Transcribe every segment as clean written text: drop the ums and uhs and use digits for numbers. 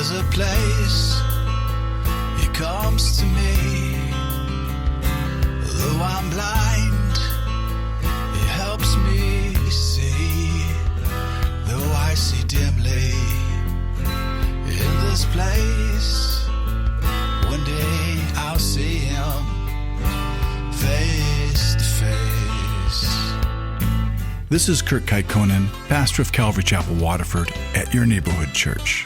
There's a place, He comes to me. Though I'm blind, He helps me see. Though I see dimly in this place, one day I'll see Him face to face. This is Kurt Kaikkonen, pastor of Calvary Chapel, Waterford, at your neighborhood church.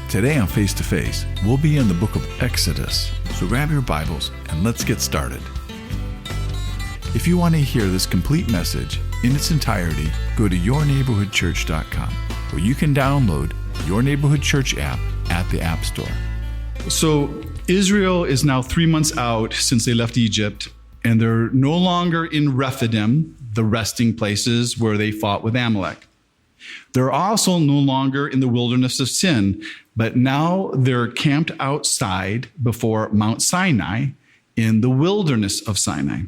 Today on Face to Face, we'll be in the book of Exodus. So grab your Bibles and let's get started. If you want to hear this complete message in its entirety, go to yourneighborhoodchurch.com, where you can download Your Neighborhood Church app at the App Store. So Israel is now 3 months out since they left Egypt, and they're no longer in Rephidim, the resting places where they fought with Amalek. They're also no longer in the wilderness of Sin, but now they're camped outside before Mount Sinai in the wilderness of Sinai.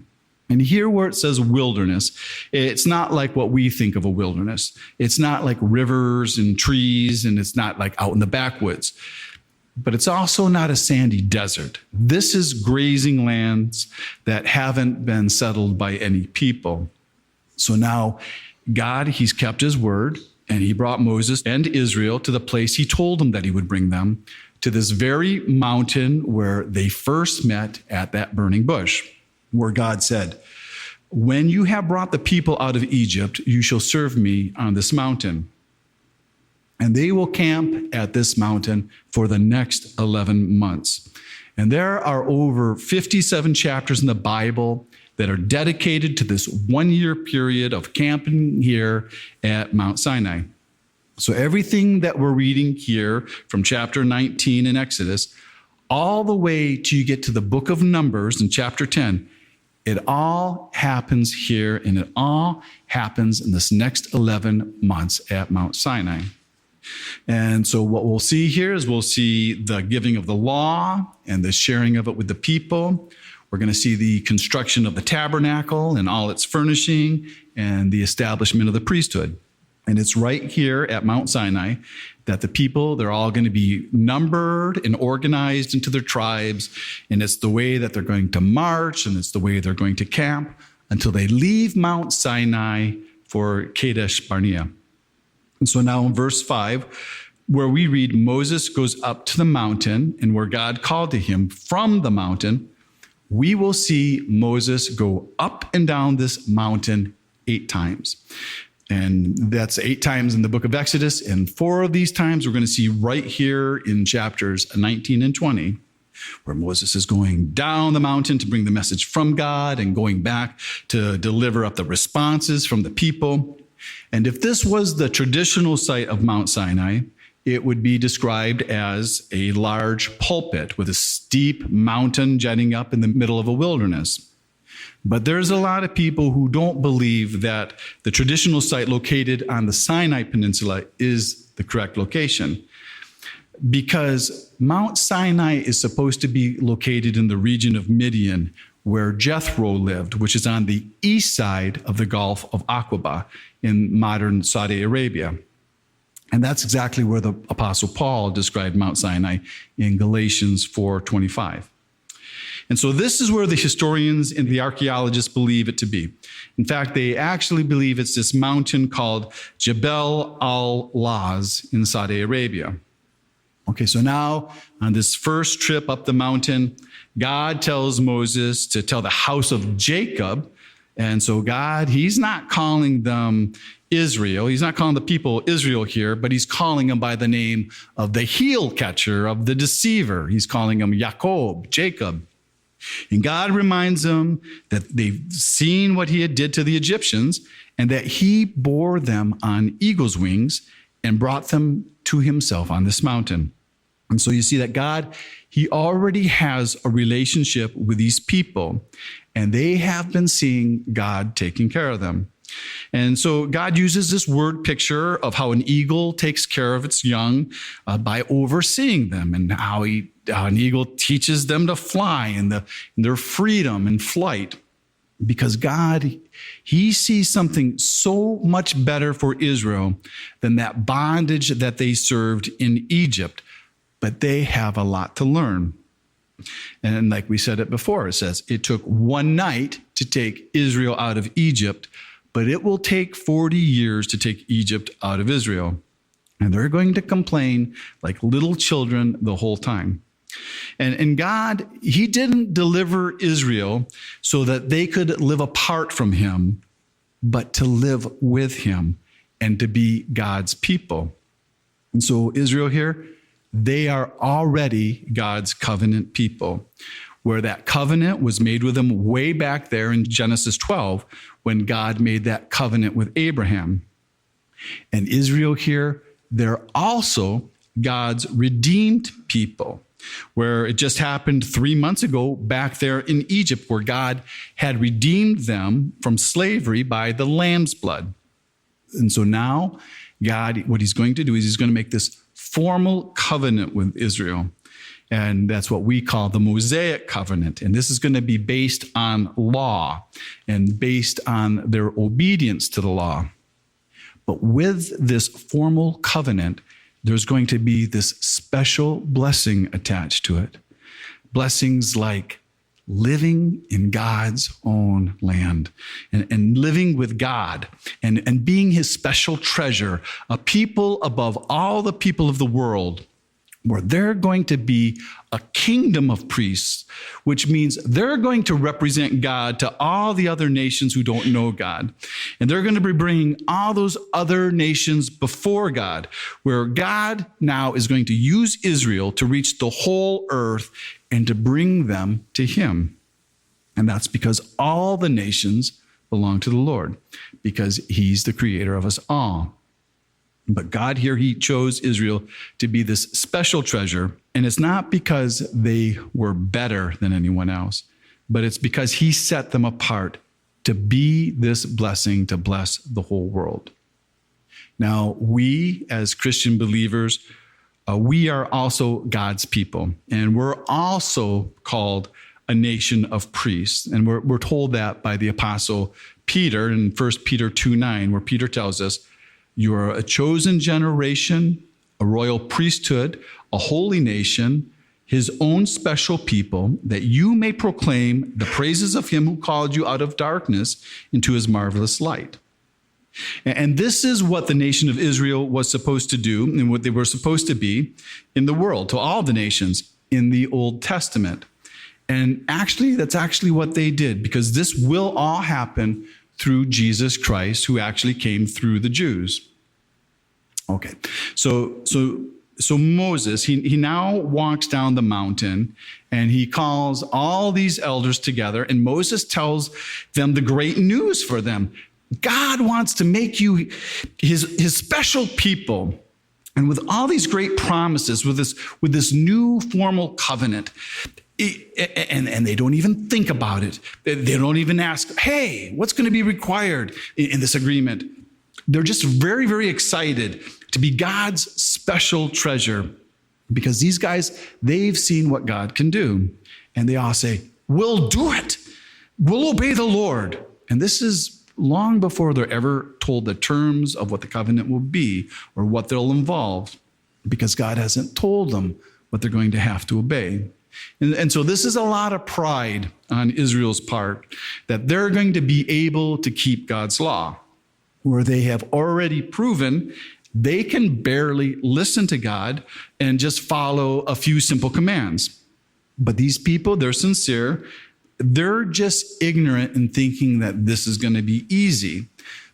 And here where it says wilderness, it's not like what we think of a wilderness. It's not like rivers and trees, and it's not like out in the backwoods. But it's also not a sandy desert. This is grazing lands that haven't been settled by any people. So now God, He's kept His word, and He brought Moses and Israel to the place He told them that He would bring them, to this very mountain where they first met at that burning bush, where God said, "When you have brought the people out of Egypt, you shall serve me on this mountain." And they will camp at this mountain for the next 11 months. And there are over 57 chapters in the Bible that are dedicated to this 1 year period of camping here at Mount Sinai. So everything that we're reading here from chapter 19 in Exodus, all the way till you get to the book of Numbers in chapter 10, it all happens here, and it all happens in this next 11 months at Mount Sinai. And so what we'll see here is we'll see the giving of the law and the sharing of it with the people. We're going to see the construction of the tabernacle and all its furnishing and the establishment of the priesthood. And it's right here at Mount Sinai that the people, they're all going to be numbered and organized into their tribes. And it's the way that they're going to march, and it's the way they're going to camp until they leave Mount Sinai for Kadesh Barnea. And so now in verse 5, where we read, Moses goes up to the mountain, and where God called to him from the mountain, we will see Moses go up and down this mountain 8 times. And that's 8 times in the book of Exodus. And 4 of these times we're going to see right here in chapters 19 and 20, where Moses is going down the mountain to bring the message from God and going back to deliver up the responses from the people. And if this was the traditional site of Mount Sinai, it would be described as a large pulpit with a steep mountain jutting up in the middle of a wilderness. But there's a lot of people who don't believe that the traditional site located on the Sinai Peninsula is the correct location, because Mount Sinai is supposed to be located in the region of Midian, where Jethro lived, which is on the east side of the Gulf of Aqaba in modern Saudi Arabia. And that's exactly where the Apostle Paul described Mount Sinai in Galatians 4:25. And so this is where the historians and the archaeologists believe it to be. In fact, they actually believe it's this mountain called Jebel al-Laz in Saudi Arabia. Okay, so now on this first trip up the mountain, God tells Moses to tell the house of Jacob. And so God, He's not calling them Israel. He's not calling the people Israel here, but He's calling them by the name of the heel catcher, of the deceiver. He's calling them Jacob, Jacob. And God reminds them that they've seen what He had did to the Egyptians, and that He bore them on eagle's wings and brought them to Himself on this mountain. And so you see that God, He already has a relationship with these people, and they have been seeing God taking care of them. And so God uses this word picture of how an eagle takes care of its young by overseeing them, and how an eagle teaches them to fly and their freedom and flight. Because God, He sees something so much better for Israel than that bondage that they served in Egypt. but they have a lot to learn. And like we said it before, it says it took one night to take Israel out of Egypt, but it will take 40 years to take Egypt out of Israel. And they're going to complain like little children the whole time. And God, he didn't deliver Israel so that they could live apart from him, but to live with him and to be God's people. And so Israel here, they are already God's covenant people, where that covenant was made with them way back there in Genesis 12, when God made that covenant with Abraham. And Israel here, they're also God's redeemed people, where it just happened 3 months ago back there in Egypt, where God had redeemed them from slavery by the lamb's blood. And so now God, what he's going to do is he's going to make this formal covenant with Israel. And that's what we call the Mosaic covenant. And this is going to be based on law and based on their obedience to the law. But with this formal covenant, there's going to be this special blessing attached to it. Blessings like living in God's own land and living with God and being his special treasure, a people above all the people of the world, where they're going to be a kingdom of priests, which means they're going to represent God to all the other nations who don't know God. And they're going to be bringing all those other nations before God, where God now is going to use Israel to reach the whole earth and to bring them to him. And that's because all the nations belong to the Lord, because he's the creator of us all. But God here, he chose Israel to be this special treasure. And it's not because they were better than anyone else, but it's because he set them apart to be this blessing, to bless the whole world. Now, we as Christian believers, we are also God's people, and we're also called a nation of priests. And we're told that by the apostle Peter in 1 Peter 2:9, where Peter tells us, you are a chosen generation, a royal priesthood, a holy nation, his own special people, that you may proclaim the praises of him who called you out of darkness into his marvelous light. And this is what the nation of Israel was supposed to do and what they were supposed to be in the world, to all the nations in the Old Testament. And actually, that's actually what they did, because this will all happen through Jesus Christ, who actually came through the Jews. Okay, so Moses, he now walks down the mountain and he calls all these elders together, and Moses tells them the great news for them. God wants to make you his special people. And with all these great promises, with this new formal covenant, and they don't even think about it. They don't even ask, hey, what's going to be required in this agreement? They're just very, very excited to be God's special treasure, because these guys, they've seen what God can do. And they all say, we'll do it. We'll obey the Lord. And this is long before they're ever told the terms of what the covenant will be or what they'll involve, because God hasn't told them what they're going to have to obey. And so this is a lot of pride on Israel's part, that they're going to be able to keep God's law, where they have already proven they can barely listen to God and just follow a few simple commands. But these people, they're sincere. They're just ignorant in thinking that this is going to be easy.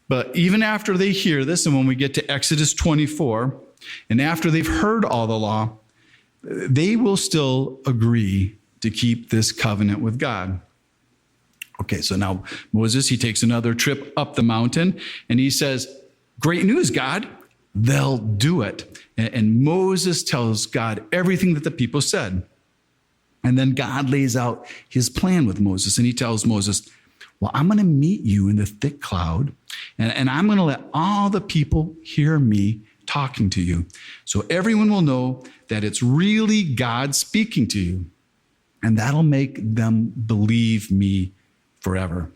But even after they hear this, and when we get to Exodus 24, and after they've heard all the law, they will still agree to keep this covenant with God. Okay, so now Moses, he takes another trip up the mountain, and he says, great news, God, they'll do it. And Moses tells God everything that the people said. And then God lays out his plan with Moses, and he tells Moses, well, I'm going to meet you in the thick cloud, and I'm going to let all the people hear me talking to you. So everyone will know that it's really God speaking to you, and that'll make them believe me forever.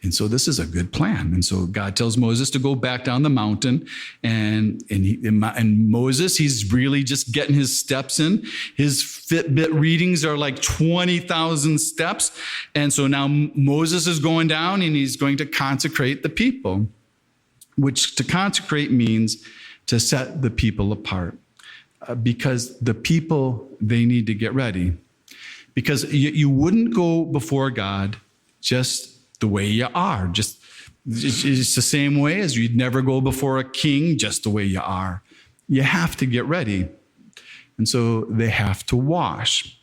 And so this is a good plan. And so God tells Moses to go back down the mountain. And Moses, he's really just getting his steps in. His Fitbit readings are like 20,000 steps. And so now Moses is going down and he's going to consecrate the people, which to consecrate means to set the people apart. Because the people, they need to get ready. Because you wouldn't go before God just the way you are. Just it's the same way as you'd never go before a king just the way you are. You have to get ready. And so they have to wash.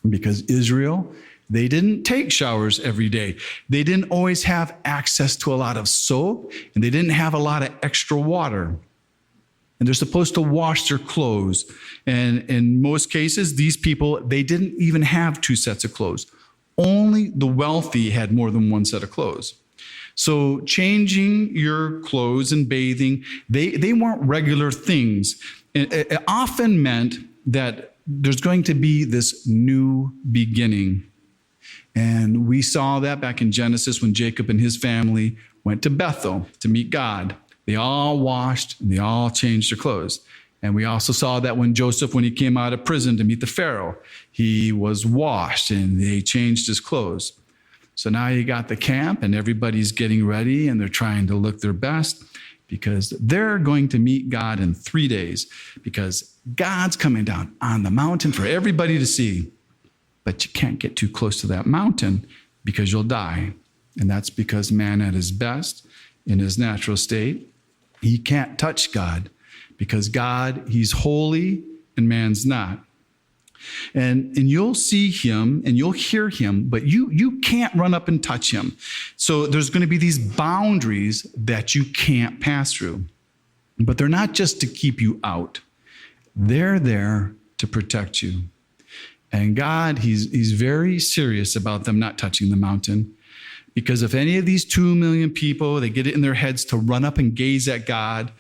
Because Israel, they didn't take showers every day. They didn't always have access to a lot of soap, and they didn't have a lot of extra water. And they're supposed to wash their clothes. And in most cases, these people, they didn't even have 2 sets of clothes. Only the wealthy had more than 1 set of clothes. So changing your clothes and bathing, they weren't regular things. It often meant that there's going to be this new beginning. And we saw that back in Genesis when Jacob and his family went to Bethel to meet God. They all washed and they all changed their clothes. And we also saw that when Joseph, when he came out of prison to meet the Pharaoh, he was washed and they changed his clothes. So now you got the camp and everybody's getting ready and they're trying to look their best because they're going to meet God in 3 days because God's coming down on the mountain for everybody to see. But you can't get too close to that mountain because you'll die. And that's because man at his best, in his natural state, he can't touch God. Because God, he's holy and man's not. And you'll see him and you'll hear him, but you can't run up and touch him. So there's going to be these boundaries that you can't pass through. But they're not just to keep you out. They're there to protect you. And God, he's very serious about them not touching the mountain. Because if any of these 2 million people, they get it in their heads to run up and gaze at God,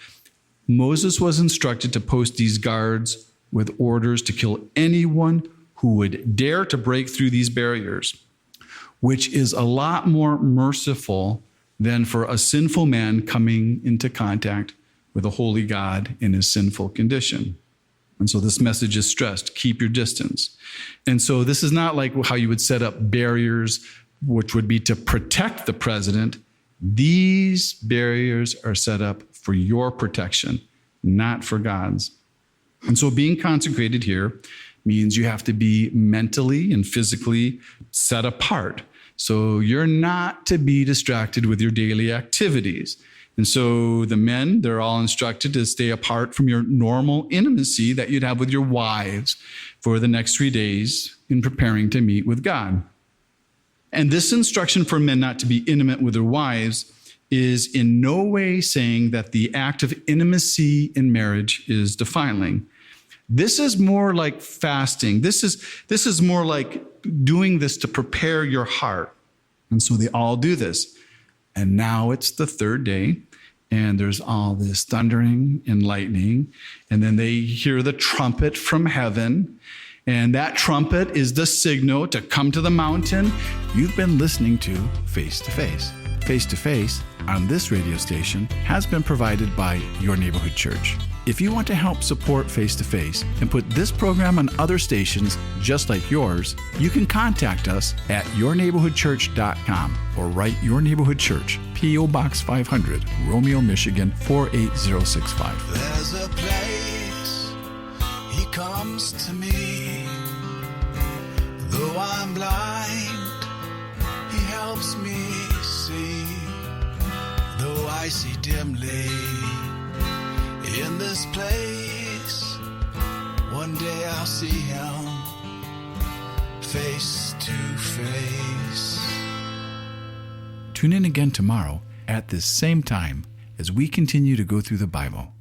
Moses was instructed to post these guards with orders to kill anyone who would dare to break through these barriers, which is a lot more merciful than for a sinful man coming into contact with a holy God in his sinful condition. And so this message is stressed, keep your distance. And so this is not like how you would set up barriers, which would be to protect the president. These barriers are set up for your protection, not for God's. And so being consecrated here means you have to be mentally and physically set apart. So you're not to be distracted with your daily activities. And so the men, they're all instructed to stay apart from your normal intimacy that you'd have with your wives for the next 3 days in preparing to meet with God. And this instruction for men not to be intimate with their wives is in no way saying that the act of intimacy in marriage is defiling. This is more like fasting. This is more like doing this to prepare your heart. And so they all do this. And now it's the 3rd day, and there's all this thundering and lightning, and then they hear the trumpet from heaven. And that trumpet is the signal to come to the mountain. You've been listening to Face to Face. Face to Face on this radio station has been provided by Your Neighborhood Church. If you want to help support Face to Face and put this program on other stations just like yours, you can contact us at yourneighborhoodchurch.com or write Your Neighborhood Church, P.O. Box 500, Romeo, Michigan 48065. There's a place he comes to me. Though I'm blind, he helps me see. Though I see dimly in this place, one day I'll see him face to face. Tune in again tomorrow at this same time as we continue to go through the Bible.